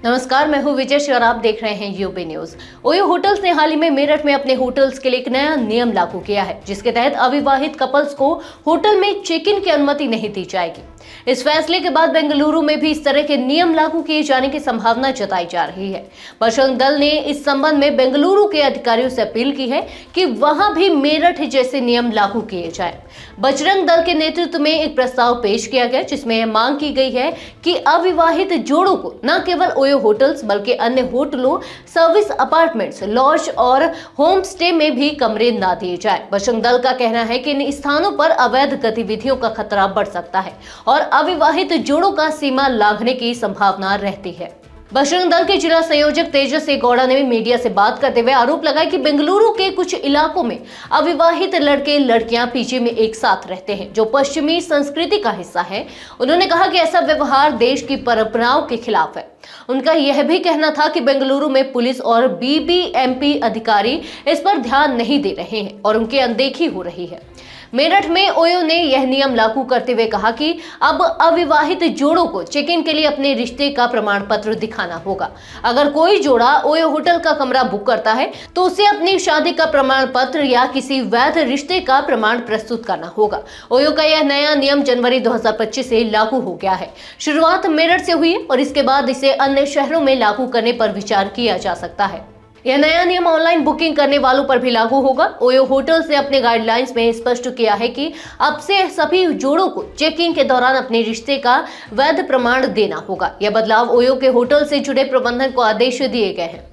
नमस्कार, मैं हूं विजय और आप देख रहे हैं यूपी न्यूज। ओयो होटल्स ने हाल ही में मेरठ में अपने होटल्स के लिए एक नया नियम लागू किया है, जिसके तहत अविवाहित कपल्स को होटल में चेक इन की अनुमति नहीं दी जाएगी। इस फैसले के बाद बेंगलुरु में भी इस तरह के नियम लागू किए जाने की संभावना जताई जा रही है। बजरंग दल ने इस संबंध में बेंगलुरु के अधिकारियों से अपील की है कि वहां भी मेरठ जैसे नियम लागू किए जाए। बजरंग दल के नेतृत्व में एक प्रस्ताव पेश किया गया, जिसमें यह मांग की गई है कि अविवाहित जोड़ों को न केवल ओयो होटल्स बल्कि अन्य होटलों, सर्विस अपार्टमेंट्स, लॉज और होम स्टे में भी कमरे न दिए जाए। बजरंग दल का कहना है कि इन स्थानों पर अवैध गतिविधियों का खतरा बढ़ सकता है और अविवाहित जोड़ों का सीमा लांघने की संभावना रहती है। बजरंग दल के जिला संयोजक तेजस गौड़ा ने मीडिया से बात करते हुए आरोप लगाया कि बेंगलुरु के कुछ इलाकों में अविवाहित लड़के लड़कियां पीजी में एक साथ रहते हैं, जो पश्चिमी संस्कृति का हिस्सा है। उन्होंने कहा कि ऐसा व्यवहार देश की परंपराओं के खिलाफ है। उनका यह भी कहना था कि बेंगलुरु में पुलिस और बीबीएमपी अधिकारी इस पर ध्यान नहीं दे रहे हैं और उनकी अनदेखी हो रही है। मेरठ में ओयो ने यह नियम लागू करते हुए कहा कि अब अविवाहित जोड़ों को चेक इन के लिए अपने रिश्ते का प्रमाण पत्र दिखाना होगा। अगर कोई जोड़ा ओयो होटल का कमरा बुक करता है तो उसे अपनी शादी का प्रमाण पत्र या किसी वैध रिश्ते का प्रमाण प्रस्तुत करना होगा। ओयो का यह नया नियम जनवरी 2025 से लागू हो गया है। शुरुआत मेरठ से हुई और इसके बाद इसे अन्य शहरों में लागू करने पर विचार किया जा सकता है। यह नया नियम ऑनलाइन बुकिंग करने वालों पर भी लागू होगा। ओयो होटल्स ने अपने गाइडलाइंस में स्पष्ट किया है कि अब से सभी जोड़ों को चेकिंग के दौरान अपने रिश्ते का वैध प्रमाण देना होगा। यह बदलाव ओयो के होटल से जुड़े प्रबंधन को आदेश दिए गए हैं।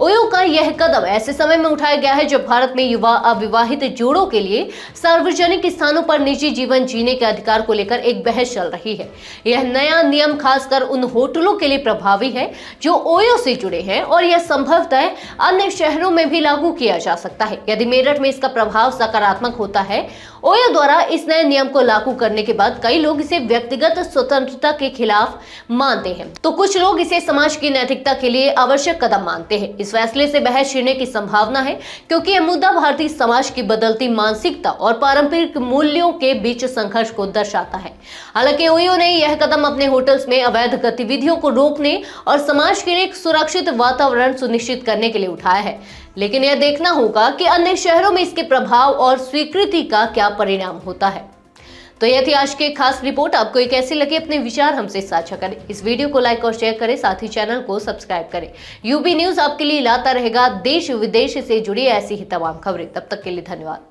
ओयो का यह कदम ऐसे समय में उठाया गया है जब भारत में युवा अविवाहित जोड़ों के लिए सार्वजनिक स्थानों पर निजी जीवन जीने के अधिकार को लेकर एक बहस चल रही है। यह नया नियम खासकर उन होटलों के लिए प्रभावी है जो ओयो से जुड़े हैं और यह संभवतः अन्य शहरों में भी लागू किया जा सकता है। यदि मेरठ में इसका प्रभाव सकारात्मक होता है, ओयो द्वारा इस नए नियम को लागू करने के बाद कई लोग इसे व्यक्तिगत स्वतंत्रता के खिलाफ मानते हैं, तो कुछ लोग इसे समाज की नैतिकता के लिए आवश्यक कदम मानते हैं। इस फैसले से बहस छिड़ने की संभावना है, क्योंकि यह मुद्दा भारतीय समाज की बदलती मानसिकता और पारंपरिक मूल्यों के बीच संघर्ष को दर्शाता है। हालांकि ओयो ने यह कदम अपने होटल्स में अवैध गतिविधियों को रोकने और समाज के लिए एक सुरक्षित वातावरण सुनिश्चित करने के लिए उठाया है, लेकिन यह देखना होगा कि अन्य शहरों में इसके प्रभाव और स्वीकृति का क्या परिणाम होता है। तो यह थी आज की खास रिपोर्ट। आपको ये कैसी लगी, अपने विचार हमसे साझा करें। इस वीडियो को लाइक और शेयर करें, साथ ही चैनल को सब्सक्राइब करें। यूबी न्यूज आपके लिए लाता रहेगा देश विदेश से जुड़ी ऐसी ही तमाम खबरें। तब तक के लिए धन्यवाद।